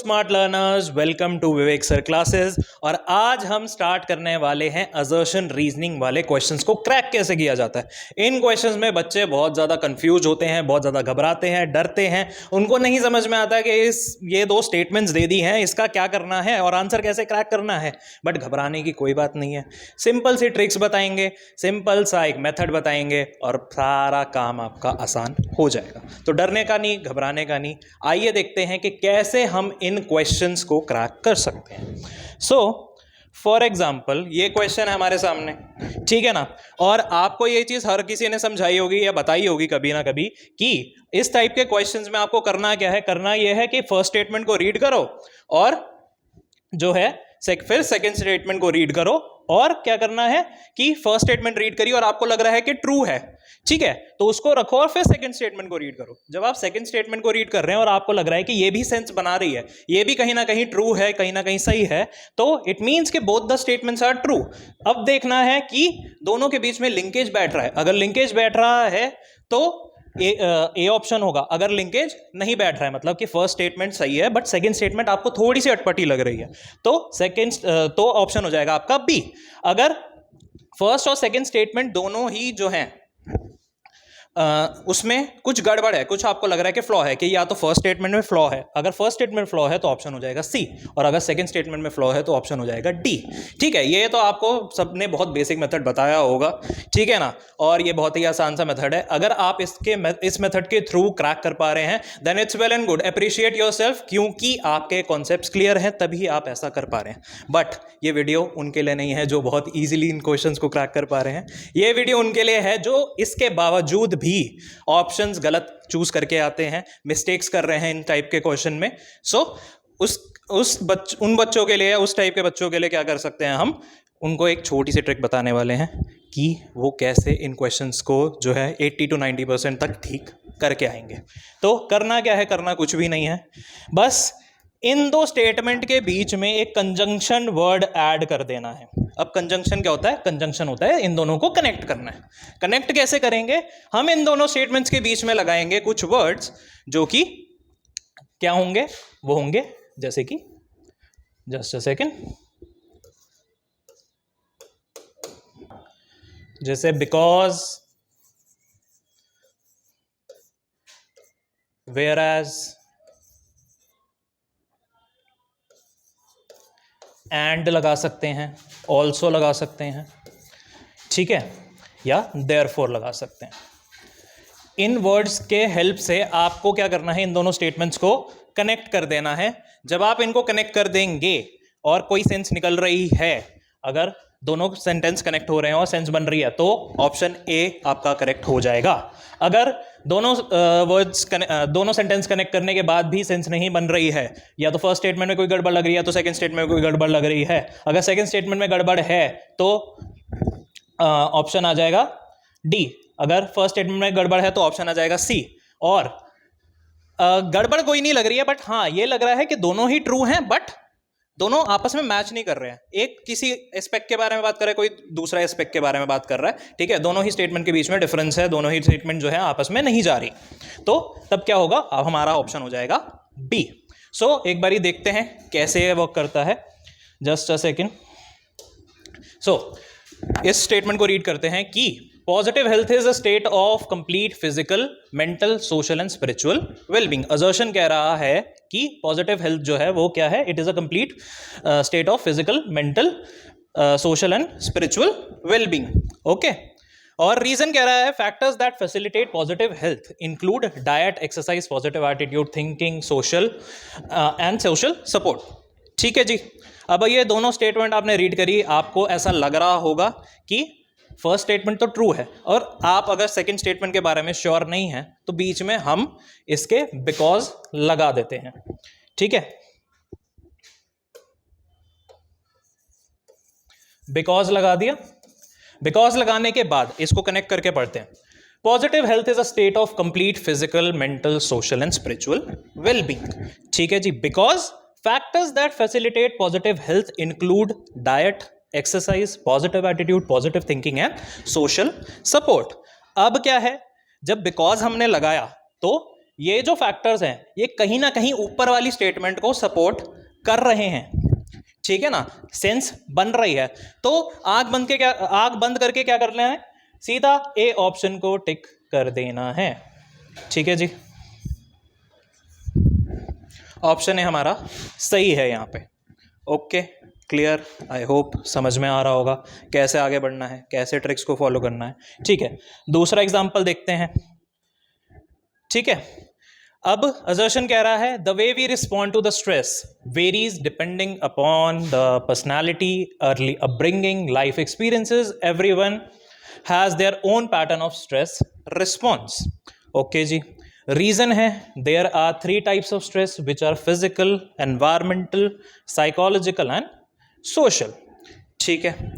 Smart learners, welcome to Vivek sir classes. और आज हम स्टार्ट करने वाले हैं असर्शन रीजनिंग वाले क्वेश्चंस को क्रैक कैसे किया जाता है। इन क्वेश्चंस में बच्चे बहुत ज़्यादा कंफ्यूज होते हैं, बहुत ज़्यादा घबराते हैं, डरते हैं। उनको नहीं समझ में आता कि ये दो स्टेटमेंट्स दे दी हैं, इसका क्या करना है और आंसर कैसे क्रैक करना है। बट घबराने की कोई बात नहीं है, सिंपल सी ट्रिक्स बताएंगे, सिंपल सा एक मेथड बताएंगे और सारा काम आपका आसान हो जाएगा। तो डरने का नहीं, घबराने का नहीं। आइए देखते हैं कि कैसे हम इन क्वेश्चंस को क्रैक कर सकते हैं। सो फॉर एग्जाम्पल ये क्वेश्चन है हमारे सामने, ठीक है ना। और आपको ये चीज़ हर किसी ने समझाई होगी या बताई होगी कभी ना कभी कि इस टाइप के क्वेश्चंस में आपको करना क्या है। करना यह है कि फर्स्ट स्टेटमेंट को रीड करो और जो है फिर सेकंड स्टेटमेंट को रीड करो। और क्या करना है कि फर्स्ट स्टेटमेंट रीड करिए और आपको लग रहा है कि ट्रू है, ठीक है, तो उसको रखो और फिर सेकंड स्टेटमेंट को रीड करो। जब आप सेकंड स्टेटमेंट को रीड कर रहे हैं और आपको लग रहा है कि ये भी सेंस बना रही है, ये भी कहीं ना कहीं ट्रू है, कहीं ना कहीं सही है, तो इट मीन्स कि both the statements are true. अब देखना है कि दोनों के बीच में लिंकेज बैठ रहा है। अगर लिंकेज बैठ रहा है तो ए ऑप्शन होगा। अगर लिंकेज नहीं बैठ रहा है, मतलब कि फर्स्ट स्टेटमेंट सही है बट सेकंड स्टेटमेंट आपको थोड़ी सी अटपटी लग रही है, तो ऑप्शन हो जाएगा आपका बी। अगर फर्स्ट और सेकंड स्टेटमेंट दोनों ही जो हैं उसमें कुछ गड़बड़ है, कुछ आपको लग रहा है कि फ्लॉ है, कि या तो फर्स्ट स्टेटमेंट में फ्लॉ है, अगर फर्स्ट स्टेटमेंट फ्लॉ है तो ऑप्शन हो जाएगा सी, और अगर सेकंड स्टेटमेंट में फ्लॉ है तो ऑप्शन हो जाएगा डी। ठीक है, ये तो आपको सबने बहुत बेसिक मेथड बताया होगा, ठीक है ना। और ये बहुत ही आसान सा मेथड है। अगर आप इस मेथड के थ्रू क्रैक कर पा रहे हैं then it's well and good, appreciate yourself, क्योंकि आपके कॉन्सेप्ट्स क्लियर हैं तभी आप ऐसा कर पा रहे हैं। बट ये वीडियो उनके लिए नहीं है जो बहुत ईजिली इन क्वेश्चंस को क्रैक कर पा रहे हैं। ये वीडियो उनके लिए है जो इसके बावजूद भी ऑप्शंस गलत चूज करके आते हैं, मिस्टेक्स कर रहे हैं इन टाइप के क्वेश्चन में। सो उन बच्चों के लिए, उस टाइप के बच्चों के लिए क्या कर सकते हैं हम, उनको एक छोटी सी ट्रिक बताने वाले हैं कि वो कैसे इन क्वेश्चंस को जो है 80 to 90% तक ठीक करके आएंगे। तो करना क्या है, करना कुछ भी नहीं है, बस इन दो स्टेटमेंट के बीच में एक कंजंक्शन वर्ड ऐड कर देना है। अब कंजंक्शन क्या होता है? कंजंक्शन होता है इन दोनों को कनेक्ट करना है। कनेक्ट कैसे करेंगे? हम इन दोनों स्टेटमेंट्स के बीच में लगाएंगे कुछ वर्ड्स जो कि क्या होंगे, वो होंगे जैसे कि, जस्ट अ सेकेंड, जैसे बिकॉज, वेयरएज, एंड लगा सकते हैं, ऑल्सो लगा सकते हैं, ठीक है, या देयरफॉर लगा सकते हैं। इन वर्ड्स के हेल्प से आपको क्या करना है, इन दोनों स्टेटमेंट्स को कनेक्ट कर देना है। जब आप इनको कनेक्ट कर देंगे और कोई सेंस निकल रही है, अगर दोनों सेंटेंस कनेक्ट हो रहे हैं और सेंस बन रही है, तो ऑप्शन ए आपका करेक्ट हो जाएगा। अगर दोनों सेंटेंस कनेक्ट करने के बाद भी सेंस नहीं बन रही है, या तो फर्स्ट स्टेटमेंट में कोई गड़बड़ लग रही है तो सेकंड स्टेटमेंट में कोई गड़बड़ लग रही है, अगर सेकंड स्टेटमेंट में गड़बड़ है तो ऑप्शन आ जाएगा डी, अगर फर्स्ट स्टेटमेंट में गड़बड़ है तो ऑप्शन आ जाएगा सी। और गड़बड़ कोई नहीं लग रही है, बट हाँ ये लग रहा है कि दोनों ही ट्रू हैं बट दोनों आपस में मैच नहीं कर रहे हैं। एक किसी एस्पेक्ट के बारे में बात कर रहा है, कोई दूसरा एस्पेक्ट के बारे में बात कर रहा है, ठीक है, दोनों ही स्टेटमेंट के बीच में डिफरेंस है, दोनों ही स्टेटमेंट जो है आपस में नहीं जा रही, तो तब क्या होगा, अब हमारा ऑप्शन हो जाएगा बी। सो एक बारी देखते हैं कैसे वर्क करता है, जस्ट अ सेकेंड। सो इस स्टेटमेंट को रीड करते हैं कि positive health is a state of complete physical, mental, social and spiritual wellbeing. Assertion कह रहा है कि पॉजिटिव हेल्थ जो है वो क्या है, it is a complete state of physical, mental, social and spiritual wellbeing. Okay, और रीजन कह रहा है factors that facilitate positive health include diet, exercise, positive attitude, thinking, social and social support. ठीक है जी। अब ये दोनों स्टेटमेंट आपने रीड करी, आपको ऐसा लग रहा होगा कि फर्स्ट स्टेटमेंट तो ट्रू है, और आप अगर सेकंड स्टेटमेंट के बारे में श्योर नहीं है तो बीच में हम इसके बिकॉज लगा देते हैं, ठीक है। बिकॉज लगा दिया, बिकॉज लगाने के बाद इसको कनेक्ट करके पढ़ते हैं। Positive health is a state of complete physical, mental, social and spiritual wellbeing. ठीक है जी। Because factors that facilitate positive health include diet, exercise, positive attitude, positive thinking and social support. अब क्या है, जब बिकॉज हमने लगाया तो ये जो फैक्टर्स हैं ये कहीं ना कहीं ऊपर वाली स्टेटमेंट को सपोर्ट कर रहे हैं, ठीक है ना, सेंस बन रही है। तो आंख बंद करके क्या करना है, सीधा ए ऑप्शन को टिक कर देना है, ठीक है जी। ऑप्शन है हमारा सही है यहाँ पे। ओके, क्लियर, आई होप समझ में आ रहा होगा कैसे आगे बढ़ना है, कैसे ट्रिक्स को फॉलो करना है, ठीक है। दूसरा एग्जांपल देखते हैं, ठीक है। अब असर्शन कह रहा है the way we respond to the stress varies depending upon the personality, early upbringing, life experiences, everyone has their own pattern of stress response. Okay जी, रीजन है there are 3 types of stress which are physical, environmental, psychological and social, ठीक है।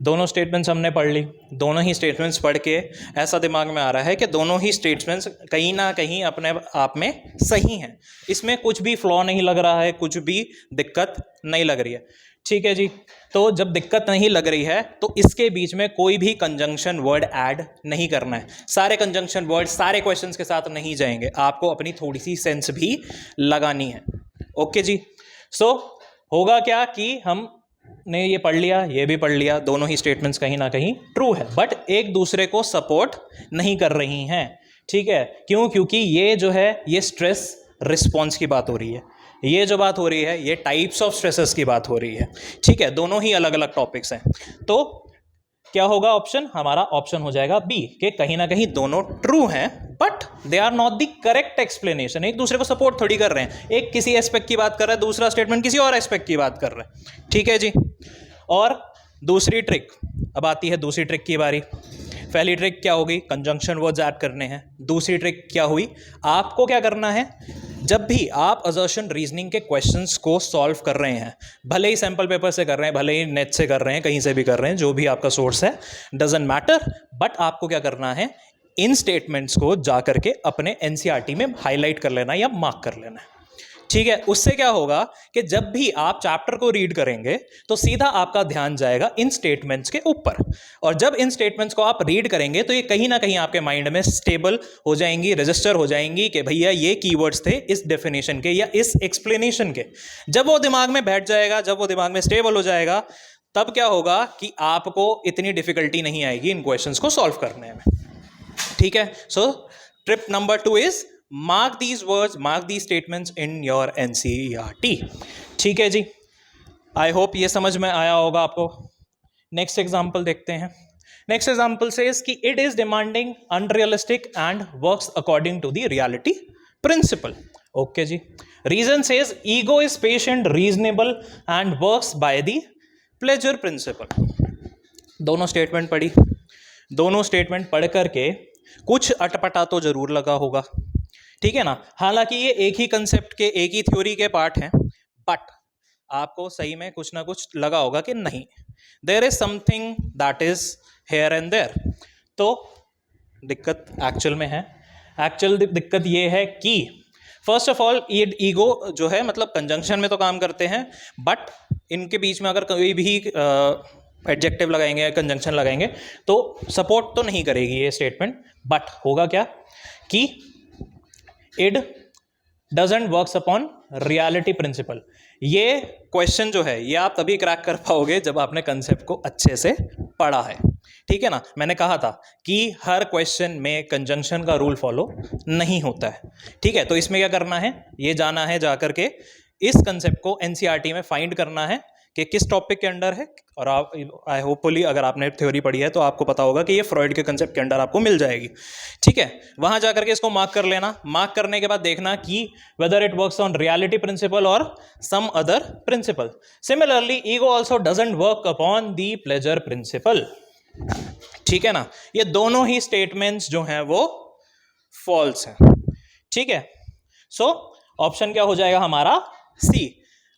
दोनों statements हमने पढ़ ली। दोनों ही statements पढ़ के ऐसा दिमाग में आ रहा है कि दोनों ही स्टेटमेंट्स कहीं ना कहीं अपने आप में सही हैं, इसमें कुछ भी फ्लॉ नहीं लग रहा है, कुछ भी दिक्कत नहीं लग रही है, ठीक है जी। तो जब दिक्कत नहीं लग रही है तो इसके बीच में कोई भी कंजंक्शन वर्ड ऐड नहीं करना है। सारे कंजंक्शन वर्ड सारे क्वेश्चंस के साथ नहीं जाएंगे, आपको अपनी थोड़ी सी सेंस भी लगानी है। ओके जी, सो होगा क्या कि हम ने ये पढ़ लिया, ये भी पढ़ लिया, दोनों ही स्टेटमेंट्स कहीं ना कहीं ट्रू है, बट एक दूसरे को सपोर्ट नहीं कर रही हैं, ठीक है। क्यों? क्योंकि ये जो है ये स्ट्रेस रिस्पॉन्स की बात हो रही है, ये जो बात हो रही है ये टाइप्स ऑफ स्ट्रेसेस की बात हो रही है, ठीक है। दोनों ही अलग अलग टॉपिक्स हैं। तो क्या होगा ऑप्शन, हमारा ऑप्शन हो जाएगा बी, कि कहीं ना कहीं दोनों ट्रू हैं but they are not the correct explanation. एक दूसरे को सपोर्ट थोड़ी कर रहे हैं, एक किसी एस्पेक्ट की बात कर रहा है, दूसरा स्टेटमेंट किसी और एस्पेक्ट की बात कर रहा है, ठीक है जी। और दूसरी ट्रिक, अब आती है दूसरी ट्रिक की बारी। पहली ट्रिक क्या होगी, कंजंक्शन वर्ड्स ऐड करने हैं। दूसरी ट्रिक क्या हुई, आपको क्या करना है, जब भी आप असर्शन रीजनिंग के क्वेश्चंस को सॉल्व कर रहे हैं, भले ही सैंपल पेपर से कर रहे हैं, भले ही नेट से कर रहे हैं, कहीं से भी कर रहे हैं, जो भी आपका सोर्स है, डजंट मैटर, बट आपको क्या करना है, इन स्टेटमेंट्स को जा करके अपने एनसीईआरटी में हाईलाइट कर लेना या मार्क कर लेना है, ठीक है। उससे क्या होगा कि जब भी आप चैप्टर को रीड करेंगे तो सीधा आपका ध्यान जाएगा इन स्टेटमेंट्स के ऊपर, और जब इन स्टेटमेंट्स को आप रीड करेंगे तो ये कहीं ना कहीं आपके माइंड में स्टेबल हो जाएंगी, रजिस्टर हो जाएंगी कि भैया ये कीवर्ड्स थे इस डेफिनेशन के या इस एक्सप्लेनेशन के। जब वो दिमाग में बैठ जाएगा, जब वो दिमाग में स्टेबल हो जाएगा, तब क्या होगा कि आपको इतनी डिफिकल्टी नहीं आएगी इन क्वेश्चंस को सॉल्व करने में, ठीक है। So trip number 2 is mark these words, mark these statements in your NCERT, ठीक है जी। आई होप ये समझ में आया होगा आपको। नेक्स्ट एग्जाम्पल देखते हैं। नेक्स्ट एग्जाम्पल सेज कि it is demanding, unrealistic and works according to the reality principle. Okay जी। Reason says ego is patient, reasonable and works by the pleasure principle. दोनों स्टेटमेंट पढ़ी, दोनों स्टेटमेंट पढ़ करके कुछ अटपटा तो जरूर लगा होगा, ठीक है ना। हालांकि ये एक ही कंसेप्ट के, एक ही थ्योरी के पार्ट हैं, बट आपको सही में कुछ ना कुछ लगा होगा कि नहीं, there is something that is here and there. तो दिक्कत एक्चुअल में है, एक्चुअल दिक्कत ये है कि फर्स्ट ऑफ ऑल ईगो जो है मतलब कंजंक्शन में तो काम करते हैं, बट इनके बीच में अगर कोई भी एडजेक्टिव लगाएंगे, कंजंक्शन लगाएंगे तो सपोर्ट तो नहीं करेगी ये स्टेटमेंट। बट होगा क्या कि it doesn't works upon reality principle. ये क्वेश्चन जो है ये आप तभी क्रैक कर पाओगे जब आपने कंसेप्ट को अच्छे से पढ़ा है, ठीक है ना। मैंने कहा था कि हर क्वेश्चन में कंजंक्शन का रूल फॉलो नहीं होता है, ठीक है। तो इसमें क्या करना है, ये जाना है जाकर के इस कंसेप्ट को एनसीईआरटी में फाइंड करना है कि किस टॉपिक के अंडर है। और आप आई होपफुली अगर आपने थ्योरी पढ़ी है तो आपको पता होगा कि ये फ्रॉइड के कंसेप्ट के अंडर आपको मिल जाएगी, ठीक है। वहां जाकर के इसको मार्क कर लेना, मार्क करने के बाद देखना कि whether it works on reality principle और some other principle. Similarly ego also doesn't work upon the pleasure principle, ठीक है ना। ये दोनों ही स्टेटमेंट्स जो हैं वो फॉल्स हैं, ठीक है। सो ऑप्शन क्या हो जाएगा हमारा, सी।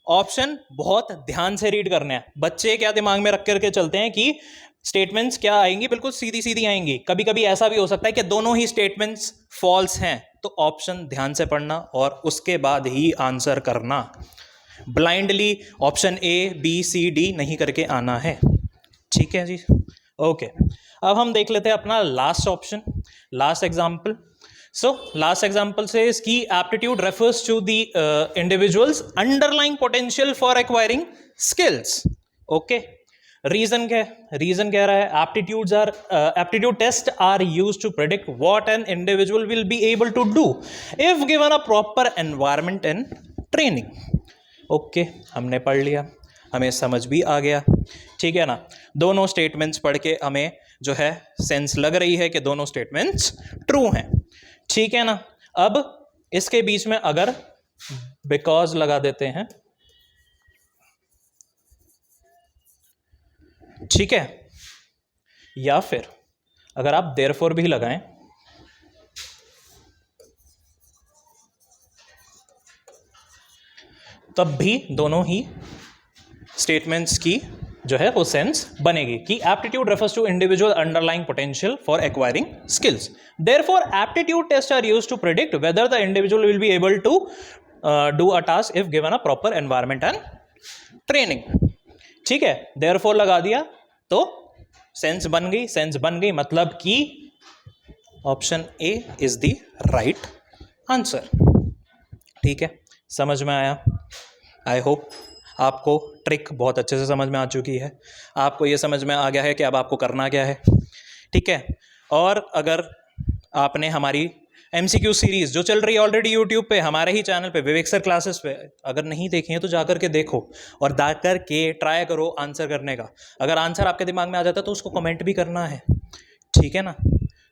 ऑप्शन बहुत ध्यान से रीड करने हैं। बच्चे क्या दिमाग में रख करके चलते हैं कि स्टेटमेंट्स क्या आएंगी, बिल्कुल सीधी सीधी आएंगी। कभी कभी ऐसा भी हो सकता है कि दोनों ही स्टेटमेंट्स फॉल्स हैं, तो ऑप्शन ध्यान से पढ़ना और उसके बाद ही आंसर करना। Blindly option A B C D नहीं करके आना है, ठीक है जी। ओके, अब हम देख लेते हैं अपना last option, last example. So last example says कि aptitude refers to the individual's underlying potential for acquiring skills. Okay. Reason क्या है? रीजन कह रहा है aptitude tests are used to predict what an individual will be able to do if given a proper environment and training. Okay, हमने पढ़ लिया, हमें समझ भी आ गया, ठीक है ना। दोनों स्टेटमेंट्स पढ़ के हमें जो है सेंस लग रही है कि दोनों स्टेटमेंट्स ट्रू हैं, ठीक है ना। अब इसके बीच में अगर बिकॉज लगा देते हैं, ठीक है, या फिर अगर आप देयरफॉर भी लगाएं तब भी दोनों ही स्टेटमेंट्स की जो है वो सेंस बनेगी कि aptitude refers to individual underlying potential for acquiring skills, therefore aptitude test are used to predict whether the individual will be able to do a task if given a proper environment and training, ठीक है। Therefore लगा दिया तो sense बन गई, sense बन गई, मतलब कि option A is the right answer, ठीक है। समझ में आया? आई होप आपको ट्रिक बहुत अच्छे से समझ में आ चुकी है, आपको ये समझ में आ गया है कि अब आपको करना क्या है, ठीक है। और अगर आपने हमारी MCQ सीरीज़ जो चल रही है ऑलरेडी यूट्यूब पे, हमारे ही चैनल पे विवेक सर क्लासेस पे, अगर नहीं देखी है तो जाकर के देखो और जाकर के ट्राई करो आंसर करने का। अगर आंसर आपके दिमाग में आ जाता है तो उसको कमेंट भी करना है, ठीक है ना।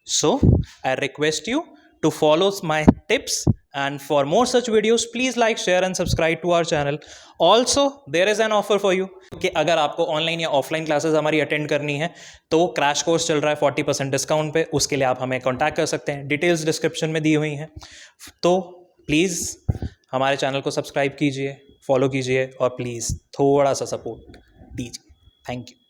So I request you to follow my tips, and for more such videos please like, share and subscribe to our channel. Also there is an offer for you कि अगर आपको ऑनलाइन या ऑफलाइन क्लासेस हमारी attend करनी है तो crash course चल रहा है 40% डिस्काउंट पे, उसके लिए आप हमें कांटेक्ट कर सकते हैं, डिटेल्स डिस्क्रिप्शन में दी हुई हैं। तो प्लीज़ हमारे चैनल को सब्सक्राइब कीजिए, फॉलो कीजिए और प्लीज़ थोड़ा सा सपोर्ट दीजिए। Thank you.